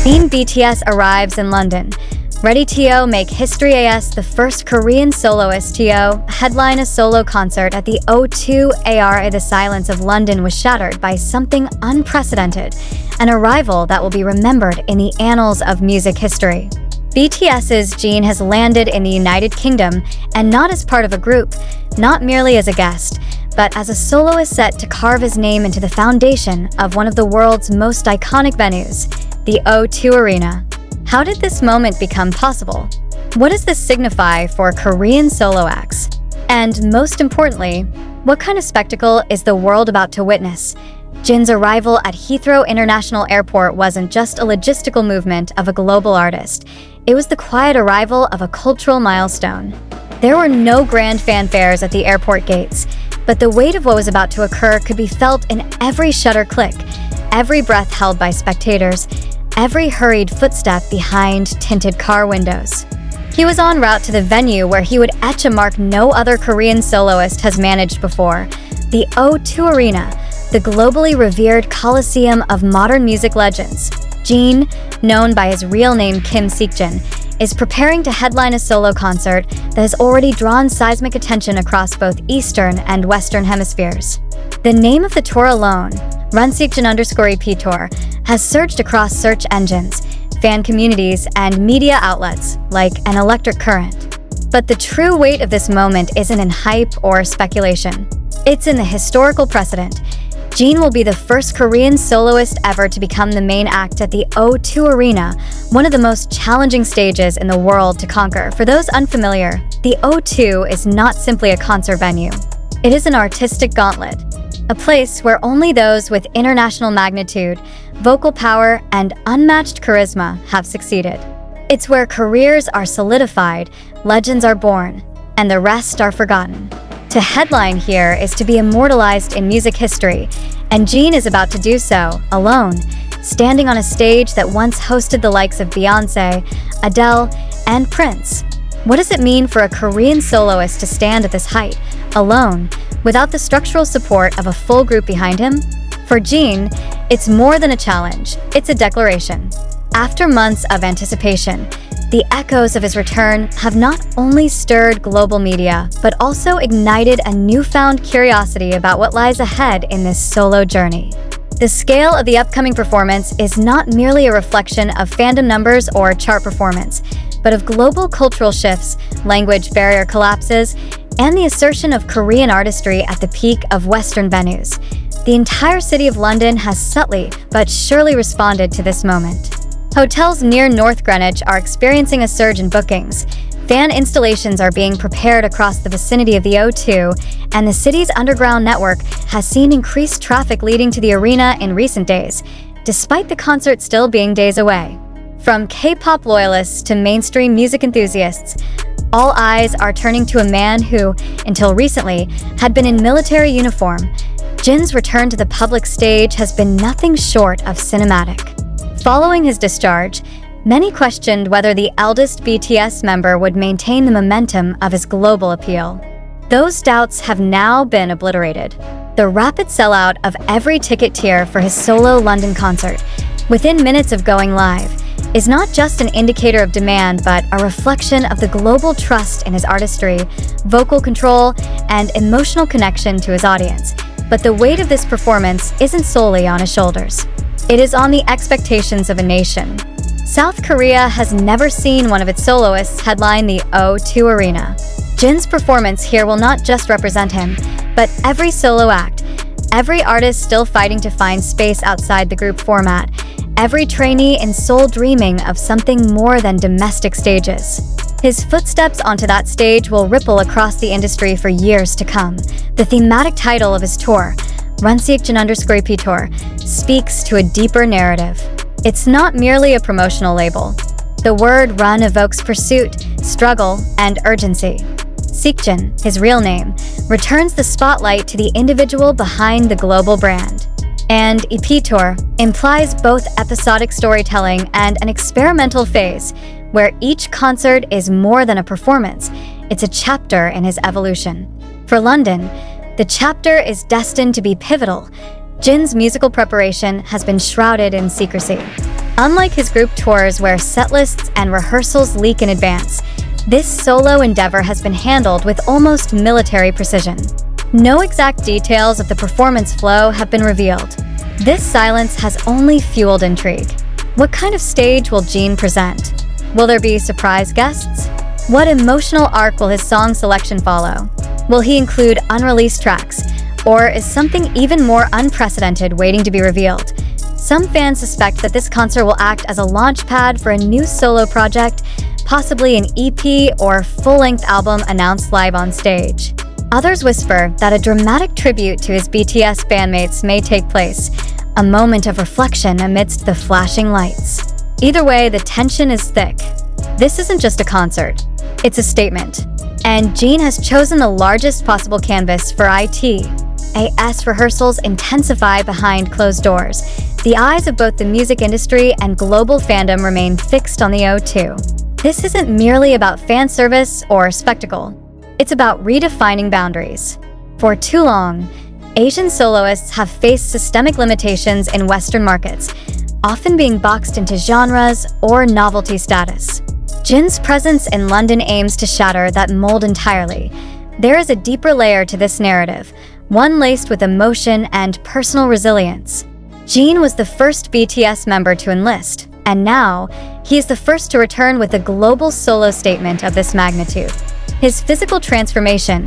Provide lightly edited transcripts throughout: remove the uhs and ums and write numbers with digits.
Jin BTS arrives in London. Ready to make history as the first Korean soloist to headline a solo concert at the O2 ARA. The silence of London was shattered by something unprecedented, an arrival that will be remembered in the annals of music history. BTS's Jin has landed in the United Kingdom, and not as part of a group, not merely as a guest, but as a soloist set to carve his name into the foundation of one of the world's most iconic venues, the O2 Arena. How did this moment become possible? What does this signify for Korean solo acts? And most importantly, what kind of spectacle is the world about to witness? Jin's arrival at Heathrow International Airport wasn't just a logistical movement of a global artist. It was the quiet arrival of a cultural milestone. There were no grand fanfares at the airport gates, but the weight of what was about to occur could be felt in every shutter click, every breath held by spectators, every hurried footstep behind tinted car windows. He was en route to the venue where he would etch a mark no other Korean soloist has managed before, the O2 Arena, the globally revered coliseum of modern music legends. Jin, known by his real name Kim Seokjin, is preparing to headline a solo concert that has already drawn seismic attention across both Eastern and Western hemispheres. The name of the tour alone, Seokjin_EP Tour, has surged across search engines, fan communities, and media outlets like an electric current. But the true weight of this moment isn't in hype or speculation. It's in the historical precedent. Jin will be the first Korean soloist ever to become the main act at the O2 Arena, one of the most challenging stages in the world to conquer. For those unfamiliar, the O2 is not simply a concert venue. It is an artistic gauntlet, a place where only those with international magnitude, vocal power, and unmatched charisma have succeeded. It's where careers are solidified, legends are born, and the rest are forgotten. To headline here is to be immortalized in music history, and Jin is about to do so, alone, standing on a stage that once hosted the likes of Beyoncé, Adele, and Prince. What does it mean for a Korean soloist to stand at this height, alone, without the structural support of a full group behind him? For Jin, it's more than a challenge, it's a declaration. After months of anticipation, the echoes of his return have not only stirred global media, but also ignited a newfound curiosity about what lies ahead in this solo journey. The scale of the upcoming performance is not merely a reflection of fandom numbers or chart performance, but of global cultural shifts, language barrier collapses, and the assertion of Korean artistry at the peak of Western venues. The entire city of London has subtly but surely responded to this moment. Hotels near North Greenwich are experiencing a surge in bookings. Fan installations are being prepared across the vicinity of the O2, and the city's underground network has seen increased traffic leading to the arena in recent days, despite the concert still being days away. From K-pop loyalists to mainstream music enthusiasts, all eyes are turning to a man who, until recently, had been in military uniform. Jin's return to the public stage has been nothing short of cinematic. Following his discharge, many questioned whether the eldest BTS member would maintain the momentum of his global appeal. Those doubts have now been obliterated. The rapid sellout of every ticket tier for his solo London concert, within minutes of going live, is not just an indicator of demand, but a reflection of the global trust in his artistry, vocal control, and emotional connection to his audience. But the weight of this performance isn't solely on his shoulders. It is on the expectations of a nation. South Korea has never seen one of its soloists headline the O2 Arena. Jin's performance here will not just represent him, but every solo act, every artist still fighting to find space outside the group format, every trainee in Seoul dreaming of something more than domestic stages. His footsteps onto that stage will ripple across the industry for years to come. The thematic title of his tour, Seokjin_EP Tour, speaks to a deeper narrative. It's not merely a promotional label. The word run evokes pursuit, struggle, and urgency. Seokjin, his real name, returns the spotlight to the individual behind the global brand. And EP Tour implies both episodic storytelling and an experimental phase, where each concert is more than a performance, it's a chapter in his evolution. For London, the chapter is destined to be pivotal. Jin's musical preparation has been shrouded in secrecy. Unlike his group tours where setlists and rehearsals leak in advance, this solo endeavor has been handled with almost military precision. No exact details of the performance flow have been revealed. This silence has only fueled intrigue. What kind of stage will Jin present? Will there be surprise guests? What emotional arc will his song selection follow? Will he include unreleased tracks? Or is something even more unprecedented waiting to be revealed? Some fans suspect that this concert will act as a launch pad for a new solo project, possibly an EP or full-length album announced live on stage. Others whisper that a dramatic tribute to his BTS bandmates may take place, a moment of reflection amidst the flashing lights. Either way, the tension is thick. This isn't just a concert, it's a statement. And Jin has chosen the largest possible canvas for ITAS rehearsals intensify behind closed doors. The eyes of both the music industry and global fandom remain fixed on the O2. This isn't merely about fan service or spectacle. It's about redefining boundaries. For too long, Asian soloists have faced systemic limitations in Western markets, often being boxed into genres or novelty status. Jin's presence in London aims to shatter that mold entirely. There is a deeper layer to this narrative, one laced with emotion and personal resilience. Jin was the first BTS member to enlist, and now he is the first to return with a global solo statement of this magnitude. His physical transformation,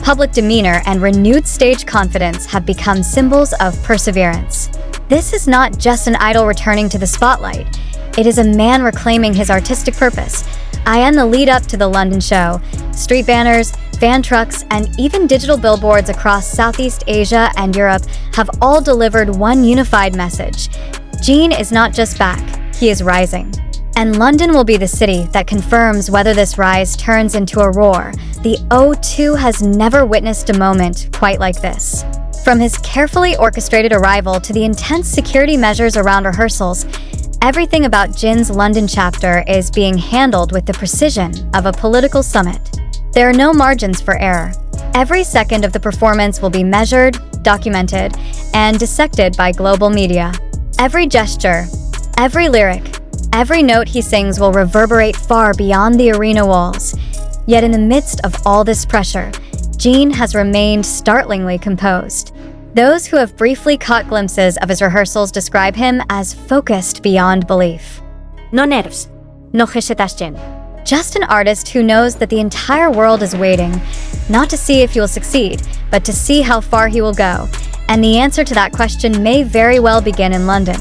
public demeanor, and renewed stage confidence have become symbols of perseverance. This is not just an idol returning to the spotlight. It is a man reclaiming his artistic purpose. In the lead up to the London show, street banners, fan trucks, and even digital billboards across Southeast Asia and Europe have all delivered one unified message. Jin is not just back, he is rising. And London will be the city that confirms whether this rise turns into a roar. The O2 has never witnessed a moment quite like this. From his carefully orchestrated arrival to the intense security measures around rehearsals, everything about Jin's London chapter is being handled with the precision of a political summit. There are no margins for error. Every second of the performance will be measured, documented, and dissected by global media. Every gesture, every lyric, every note he sings will reverberate far beyond the arena walls. Yet in the midst of all this pressure, Jin has remained startlingly composed. Those who have briefly caught glimpses of his rehearsals describe him as focused beyond belief. No nerves, no hesitation. Just an artist who knows that the entire world is waiting, not to see if he will succeed, but to see how far he will go. And the answer to that question may very well begin in London.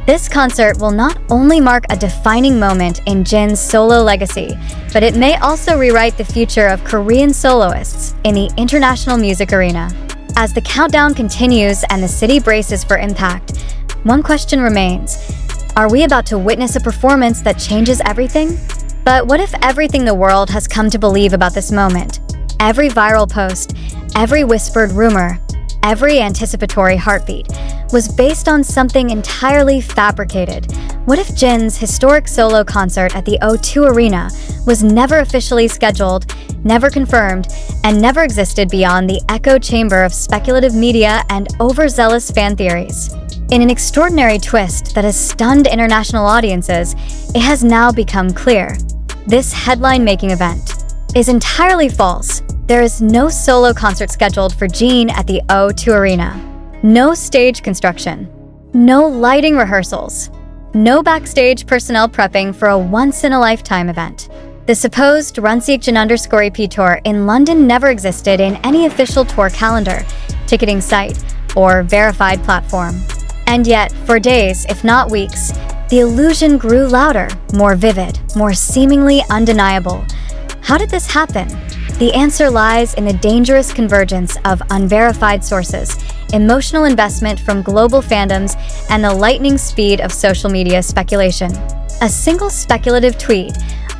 This concert will not only mark a defining moment in Jin's solo legacy, but it may also rewrite the future of Korean soloists in the international music arena. As the countdown continues and the city braces for impact, one question remains. Are we about to witness a performance that changes everything? But what if everything the world has come to believe about this moment, every viral post, every whispered rumor, every anticipatory heartbeat, was based on something entirely fabricated? What if Jin's historic solo concert at the O2 Arena was never officially scheduled, never confirmed, and never existed beyond the echo chamber of speculative media and overzealous fan theories? In an extraordinary twist that has stunned international audiences, it has now become clear. This headline-making event is entirely false. There is no solo concert scheduled for Jin at the O2 Arena. No stage construction. No lighting rehearsals. No backstage personnel prepping for a once-in-a-lifetime event. The supposed Seokjin _EP tour in London never existed in any official tour calendar, ticketing site, or verified platform. And yet, for days, if not weeks, the illusion grew louder, more vivid, more seemingly undeniable. How did this happen? The answer lies in the dangerous convergence of unverified sources, emotional investment from global fandoms, and the lightning speed of social media speculation. A single speculative tweet,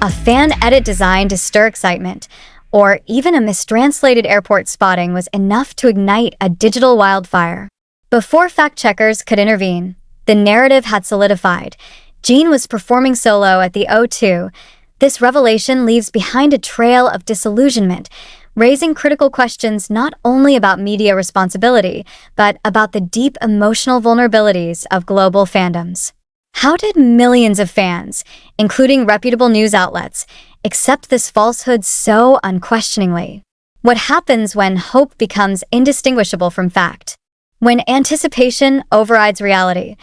a fan edit designed to stir excitement, or even a mistranslated airport spotting was enough to ignite a digital wildfire. Before fact-checkers could intervene, the narrative had solidified. Jin was performing solo at the O2. This revelation leaves behind a trail of disillusionment, raising critical questions not only about media responsibility, but about the deep emotional vulnerabilities of global fandoms. How did millions of fans, including reputable news outlets, accept this falsehood so unquestioningly? What happens when hope becomes indistinguishable from fact? When anticipation overrides reality?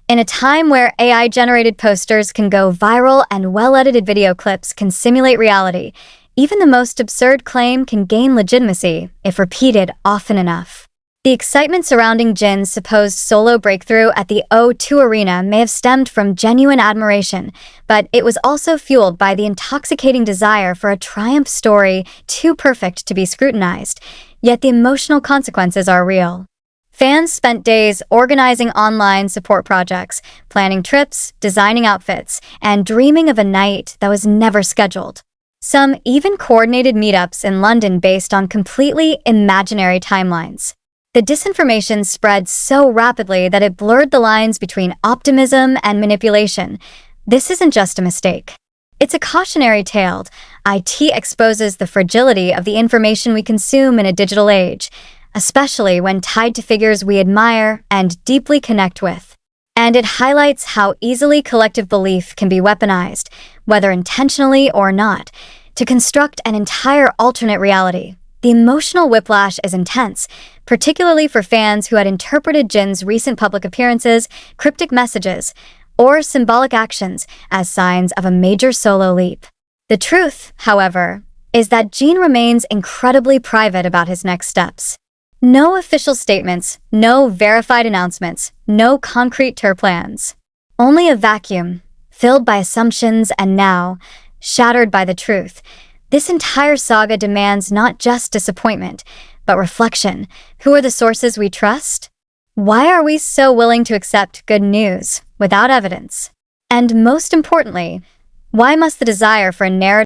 In a time where AI-generated posters can go viral and well-edited video clips can simulate reality, even the most absurd claim can gain legitimacy if repeated often enough. The excitement surrounding Jin's supposed solo breakthrough at the O2 Arena may have stemmed from genuine admiration, but it was also fueled by the intoxicating desire for a triumph story too perfect to be scrutinized, yet the emotional consequences are real. Fans spent days organizing online support projects, planning trips, designing outfits, and dreaming of a night that was never scheduled. Some even coordinated meetups in London based on completely imaginary timelines. The disinformation spread so rapidly that it blurred the lines between optimism and manipulation. This isn't just a mistake. It's a cautionary tale. IT exposes the fragility of the information we consume in a digital age, especially when tied to figures we admire and deeply connect with. And it highlights how easily collective belief can be weaponized, whether intentionally or not, to construct an entire alternate reality. The emotional whiplash is intense, particularly for fans who had interpreted Jin's recent public appearances, cryptic messages, or symbolic actions as signs of a major solo leap. The truth, however, is that Jin remains incredibly private about his next steps. No official statements, no verified announcements, no concrete tour plans. Only a vacuum, filled by assumptions and now, shattered by the truth. This entire saga demands not just disappointment, but reflection. Who are the sources we trust? Why are we so willing to accept good news without evidence? And most importantly, why must the desire for a narrative